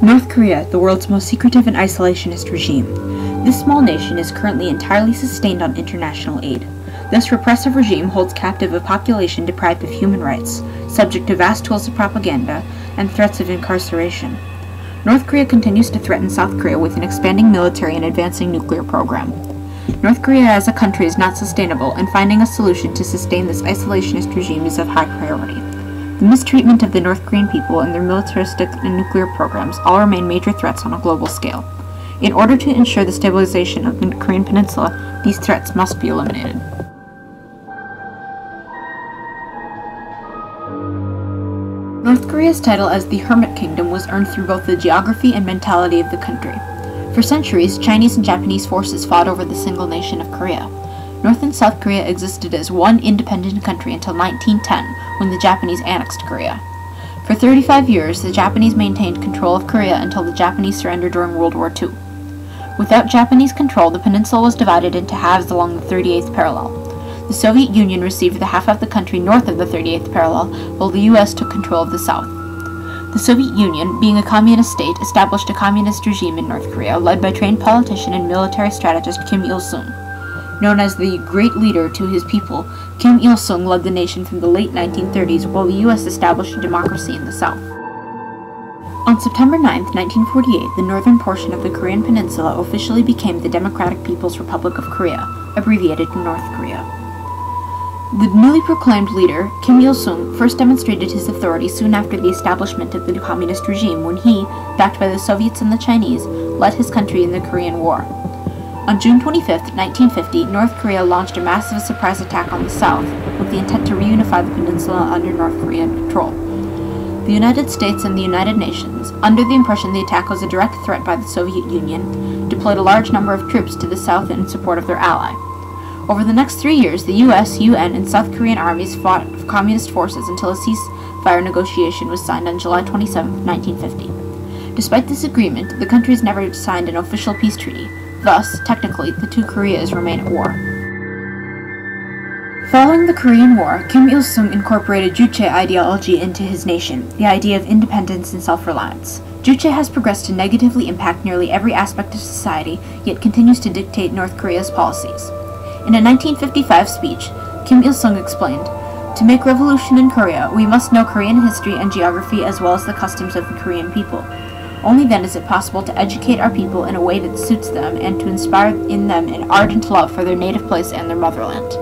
North Korea, the world's most secretive and isolationist regime. This small nation is currently entirely sustained on international aid. This repressive regime holds captive a population deprived of human rights, subject to vast tools of propaganda, and threats of incarceration. North Korea continues to threaten South Korea with an expanding military and advancing nuclear program. North Korea as a country is not sustainable, and finding a solution to sustain this isolationist regime is of high priority. The mistreatment of the North Korean people and their militaristic and nuclear programs all remain major threats on a global scale. In order to ensure the stabilization of the Korean Peninsula, these threats must be eliminated. North Korea's title as the Hermit Kingdom was earned through both the geography and mentality of the country. For centuries, Chinese and Japanese forces fought over the single nation of Korea. North and South Korea existed as one independent country until 1910, when the Japanese annexed Korea. For 35 years, the Japanese maintained control of Korea until the Japanese surrendered during World War II. Without Japanese control, the peninsula was divided into halves along the 38th parallel. The Soviet Union received the half of the country north of the 38th parallel, while the U.S. took control of the south. The Soviet Union, being a communist state, established a communist regime in North Korea, led by trained politician and military strategist Kim Il-sung. Known as the Great Leader to his people, Kim Il-sung led the nation from the late 1930s, while the U.S. established a democracy in the south. On September 9, 1948, the northern portion of the Korean Peninsula officially became the Democratic People's Republic of Korea, abbreviated to North Korea. The newly proclaimed leader, Kim Il-sung, first demonstrated his authority soon after the establishment of the communist regime when he, backed by the Soviets and the Chinese, led his country in the Korean War. On June 25, 1950, North Korea launched a massive surprise attack on the south with the intent to reunify the peninsula under North Korean control. The United States and the United Nations, under the impression the attack was a direct threat by the Soviet Union, deployed a large number of troops to the south in support of their ally. Over the next 3 years, the U.S., UN, and South Korean armies fought communist forces until a ceasefire negotiation was signed on July 27, 1950. Despite this agreement, the countries never signed an official peace treaty. Thus, technically, the two Koreas remain at war. Following the Korean War, Kim Il-sung incorporated Juche ideology into his nation, the idea of independence and self-reliance. Juche has progressed to negatively impact nearly every aspect of society, yet continues to dictate North Korea's policies. In a 1955 speech, Kim Il-sung explained, "To make revolution in Korea, we must know Korean history and geography as well as the customs of the Korean people. Only then is it possible to educate our people in a way that suits them and to inspire in them an ardent love for their native place and their motherland."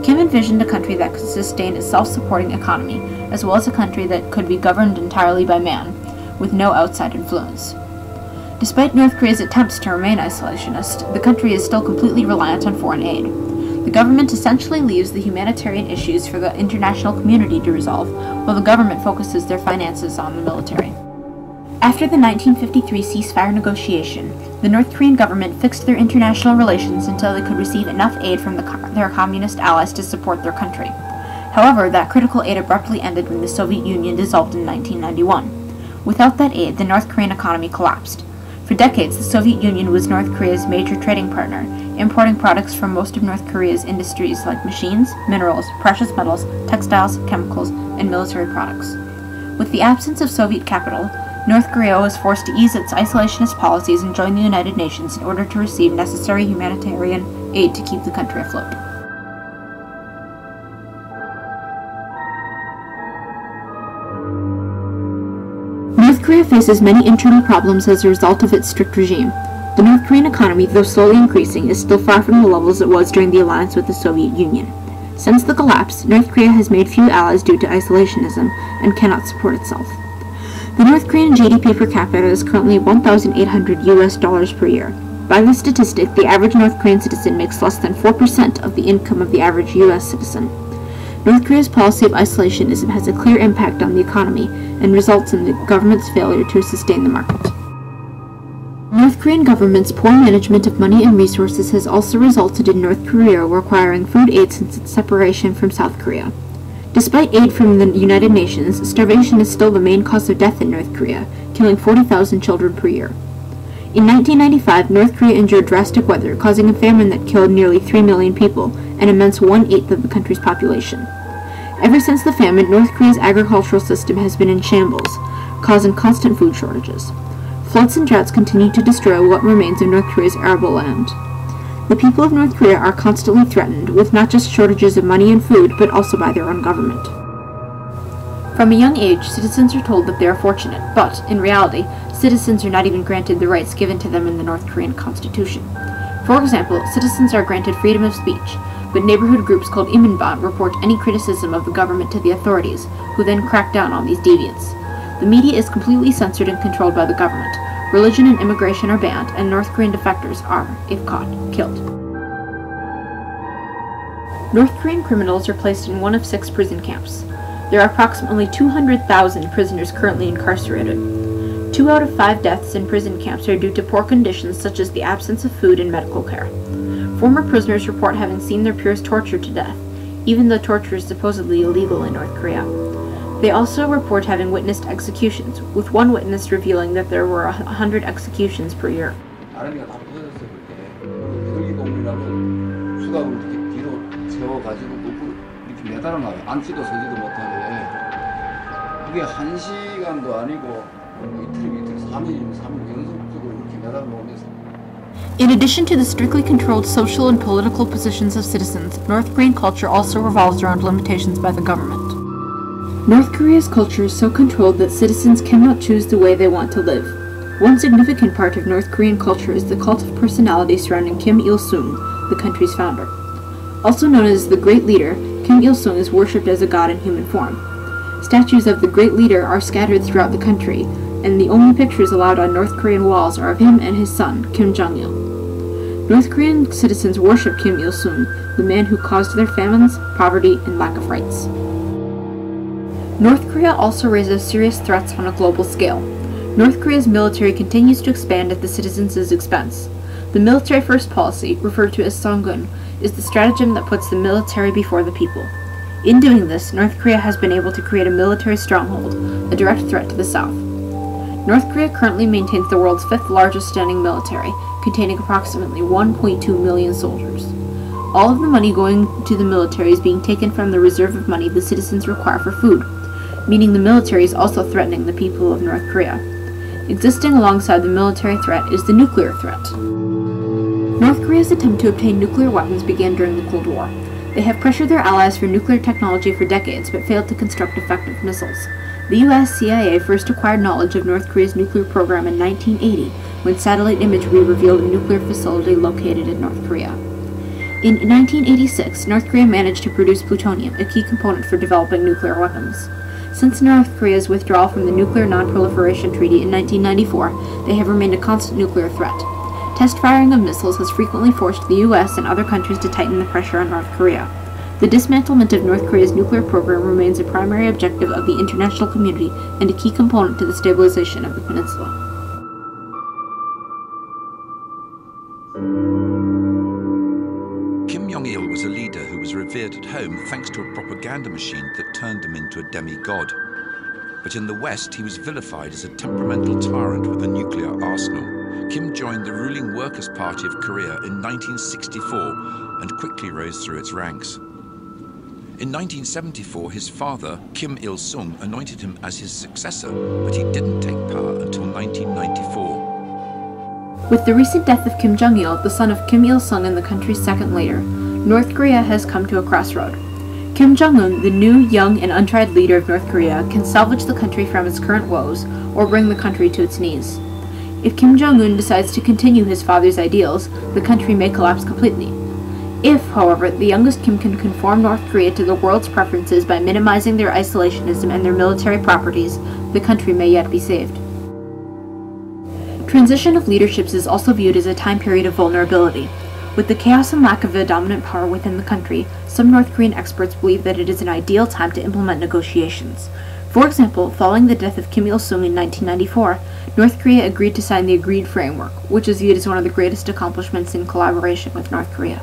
Kim envisioned a country that could sustain a self-supporting economy, as well as a country that could be governed entirely by man, with no outside influence. Despite North Korea's attempts to remain isolationist, the country is still completely reliant on foreign aid. The government essentially leaves the humanitarian issues for the international community to resolve, while the government focuses their finances on the military. After the 1953 ceasefire negotiation, the North Korean government fixed their international relations until they could receive enough aid from their communist allies to support their country. However, that critical aid abruptly ended when the Soviet Union dissolved in 1991. Without that aid, the North Korean economy collapsed. For decades, the Soviet Union was North Korea's major trading partner, importing products from most of North Korea's industries like machines, minerals, precious metals, textiles, chemicals, and military products. With the absence of Soviet capital, North Korea was forced to ease its isolationist policies and join the United Nations in order to receive necessary humanitarian aid to keep the country afloat. North Korea faces many internal problems as a result of its strict regime. The North Korean economy, though slowly increasing, is still far from the levels it was during the alliance with the Soviet Union. Since the collapse, North Korea has made few allies due to isolationism and cannot support itself. The North Korean GDP per capita is currently $1,800 per year. By this statistic, the average North Korean citizen makes less than 4% of the income of the average U.S. citizen. North Korea's policy of isolationism has a clear impact on the economy and results in the government's failure to sustain the market. North Korean government's poor management of money and resources has also resulted in North Korea requiring food aid since its separation from South Korea. Despite aid from the United Nations, starvation is still the main cause of death in North Korea, killing 40,000 children per year. In 1995, North Korea endured drastic weather, causing a famine that killed nearly 3 million people, an immense 1/8 of the country's population. Ever since the famine, North Korea's agricultural system has been in shambles. causing constant food shortages. Floods and droughts continue to destroy what remains of North Korea's arable land. The people of North Korea are constantly threatened with not just shortages of money and food, but also by their own government. From a young age, citizens are told that they are fortunate, but, in reality, citizens are not even granted the rights given to them in the North Korean Constitution. For example, citizens are granted freedom of speech, but neighborhood groups called Iminban report any criticism of the government to the authorities, who then crack down on these deviants. The media is completely censored and controlled by the government. Religion and immigration are banned, and North Korean defectors are, if caught, killed. North Korean criminals are placed in one of 6 prison camps. There are approximately 200,000 prisoners currently incarcerated. 2 out of 5 deaths in prison camps are due to poor conditions such as the absence of food and medical care. Former prisoners report having seen their peers tortured to death, even though torture is supposedly illegal in North Korea. They also report having witnessed executions, with one witness revealing that there were 100 executions per year. 그게 1시간도 아니고 이틀 3일 연속적으로 이렇게 매달려오면서. In addition to the strictly controlled social and political positions of citizens, North Korean culture also revolves around limitations by the government. North Korea's culture is so controlled that citizens cannot choose the way they want to live. One significant part of North Korean culture is the cult of personality surrounding Kim Il-sung, the country's founder. Also known as the Great Leader, Kim Il-sung is worshipped as a god in human form. Statues of the Great Leader are scattered throughout the country, and the only pictures allowed on North Korean walls are of him and his son, Kim Jong-il. North Korean citizens worship Kim Il-sung, the man who caused their famines, poverty, and lack of rights. North Korea also raises serious threats on a global scale. North Korea's military continues to expand at the citizens' expense. The military-first policy, referred to as Songun, is the stratagem that puts the military before the people. In doing this, North Korea has been able to create a military stronghold, a direct threat to the South. North Korea currently maintains the world's 5th largest standing military, containing approximately 1.2 million soldiers. All of the money going to the military is being taken from the reserve of money the citizens require for food, meaning the military is also threatening the people of North Korea. Existing alongside the military threat is the nuclear threat. North Korea's attempt to obtain nuclear weapons began during the Cold War. They have pressured their allies for nuclear technology for decades, but failed to construct effective missiles. The U.S. CIA first acquired knowledge of North Korea's nuclear program in 1980, when satellite imagery revealed a nuclear facility located in North Korea. In 1986, North Korea managed to produce plutonium, a key component for developing nuclear weapons. Since North Korea's withdrawal from the Nuclear Non-Proliferation Treaty in 1994, they have remained a constant nuclear threat. Test firing of missiles has frequently forced the U.S. and other countries to tighten the pressure on North Korea. The dismantlement of North Korea's nuclear program remains a primary objective of the international community and a key component to the stabilization of the peninsula. Kim Jong-il was a leader who was revered at home thanks to a propaganda machine that turned him into a demigod. But in the West, he was vilified as a temperamental tyrant with a nuclear arsenal. Kim joined the ruling Workers' Party of Korea in 1964 and quickly rose through its ranks. In 1974, his father, Kim Il-sung, anointed him as his successor, but he didn't take power until 1994. With the recent death of Kim Jong-il, the son of Kim Il-sung and the country's second leader, North Korea has come to a crossroad. Kim Jong-un, the new, young, and untried leader of North Korea, can salvage the country from its current woes, or bring the country to its knees. If Kim Jong-un decides to continue his father's ideals, the country may collapse completely. If, however, the youngest Kim can conform North Korea to the world's preferences by minimizing their isolationism and their military properties, the country may yet be saved. Transition of leaderships is also viewed as a time period of vulnerability. With the chaos and lack of a dominant power within the country, some North Korean experts believe that it is an ideal time to implement negotiations. For example, following the death of Kim Il-sung in 1994, North Korea agreed to sign the Agreed Framework, which is viewed as one of the greatest accomplishments in collaboration with North Korea.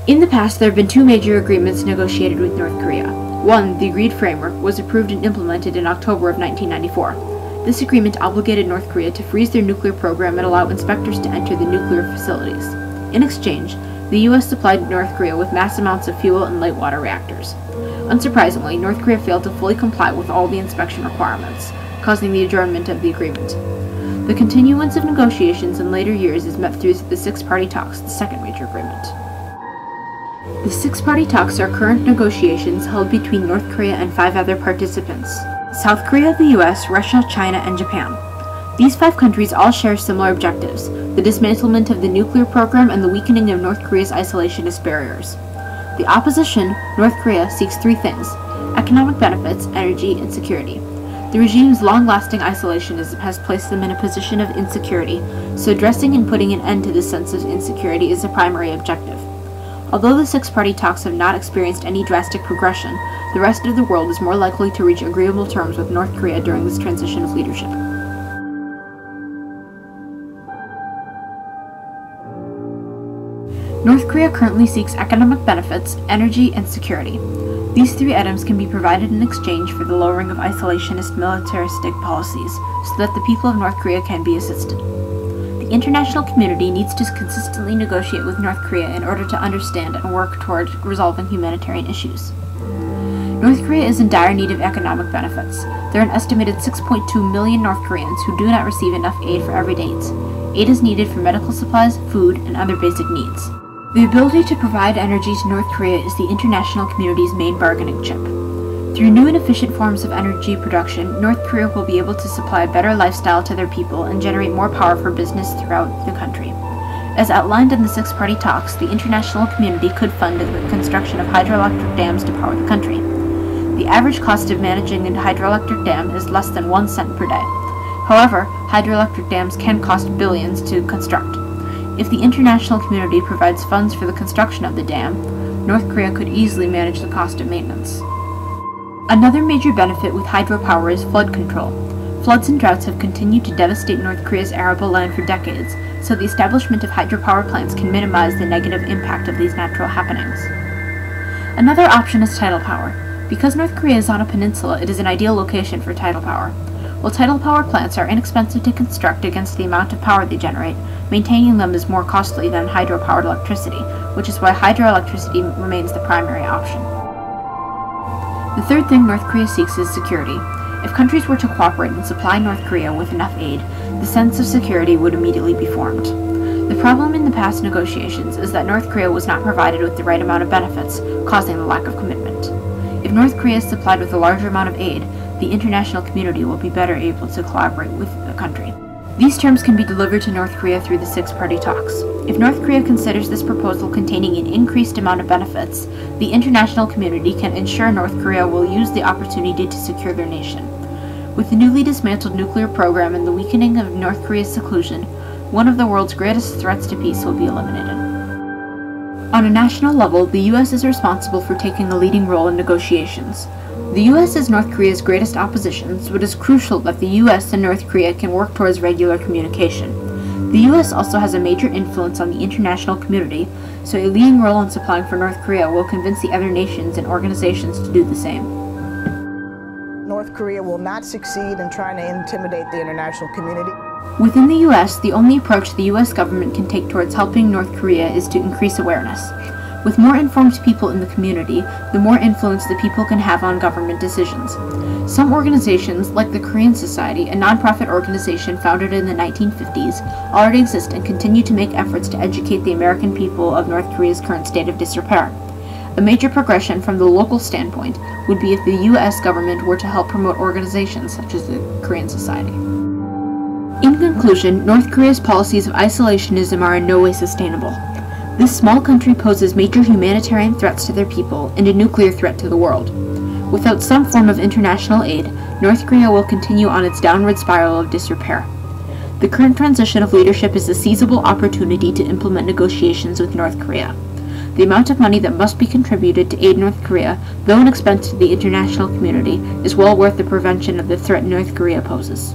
In the past, there have been 2 major agreements negotiated with North Korea. One, the Agreed Framework, was approved and implemented in October of 1994. This agreement obligated North Korea to freeze their nuclear program and allow inspectors to enter the nuclear facilities. In exchange, the the US supplied North Korea with mass amounts of fuel and light water reactors. Unsurprisingly, North Korea failed to fully comply with all the inspection requirements, causing the adjournment of the agreement. The continuance of negotiations in later years is met through the six-party talks, the second major agreement. The six-party talks are current negotiations held between North Korea and 5 other participants: South Korea, the US, Russia, China, and Japan. These 5 countries all share similar objectives: the dismantlement of the nuclear program and the weakening of North Korea's isolationist barriers. The opposition, North Korea, seeks 3 things: economic benefits, energy, and security. The regime's long-lasting isolationism has placed them in a position of insecurity, so addressing and putting an end to this sense of insecurity is a primary objective. Although the six-party talks have not experienced any drastic progression, the rest of the world is more likely to reach agreeable terms with North Korea during this transition of leadership. North Korea currently seeks economic benefits, energy, and security. These 3 items can be provided in exchange for the lowering of isolationist militaristic policies, so that the people of North Korea can be assisted. The international community needs to consistently negotiate with North Korea in order to understand and work toward resolving humanitarian issues. North Korea is in dire need of economic benefits. There are an estimated 6.2 million North Koreans who do not receive enough aid for everyday needs. Aid is needed for medical supplies, food, and other basic needs. The ability to provide energy to North Korea is the international community's main bargaining chip. Through new and efficient forms of energy production, North Korea will be able to supply a better lifestyle to their people and generate more power for business throughout the country. As outlined in the six-party talks, the international community could fund the construction of hydroelectric dams to power the country. The average cost of managing a hydroelectric dam is less than 1 cent per day. However, hydroelectric dams can cost billions to construct. If the international community provides funds for the construction of the dam, North Korea could easily manage the cost of maintenance. Another major benefit with hydropower is flood control. Floods and droughts have continued to devastate North Korea's arable land for decades, so the establishment of hydropower plants can minimize the negative impact of these natural happenings. Another option is tidal power. Because North Korea is on a peninsula, it is an ideal location for tidal power. While tidal power plants are inexpensive to construct against the amount of power they generate, maintaining them is more costly than hydro-powered electricity, which is why hydroelectricity remains the primary option. The third thing North Korea seeks is security. If countries were to cooperate and supply North Korea with enough aid, the sense of security would immediately be formed. The problem in the past negotiations is that North Korea was not provided with the right amount of benefits, causing the lack of commitment. If North Korea is supplied with a larger amount of aid, the international community will be better able to collaborate with the country. These terms can be delivered to North Korea through the six-party talks. If North Korea considers this proposal containing an increased amount of benefits, the international community can ensure North Korea will use the opportunity to secure their nation. With the newly dismantled nuclear program and the weakening of North Korea's seclusion, one of the world's greatest threats to peace will be eliminated. On a national level, the U.S. is responsible for taking a leading role in negotiations. The U.S. is North Korea's greatest opposition, so it is crucial that the U.S. and North Korea can work towards regular communication. The U.S. also has a major influence on the international community, so a leading role in supplying for North Korea will convince the other nations and organizations to do the same. North Korea will not succeed in trying to intimidate the international community. Within the U.S., the only approach the U.S. government can take towards helping North Korea is to increase awareness. With more informed people in the community, the more influence the people can have on government decisions. Some organizations, like the Korean Society, a nonprofit organization founded in the 1950s, already exist and continue to make efforts to educate the American people of North Korea's current state of disrepair. A major progression from the local standpoint would be if the U.S. government were to help promote organizations such as the Korean Society. In conclusion, North Korea's policies of isolationism are in no way sustainable. This small country poses major humanitarian threats to their people and a nuclear threat to the world. Without some form of international aid, North Korea will continue on its downward spiral of disrepair. The current transition of leadership is a seizable opportunity to implement negotiations with North Korea. The amount of money that must be contributed to aid North Korea, though an expense to the international community, is well worth the prevention of the threat North Korea poses.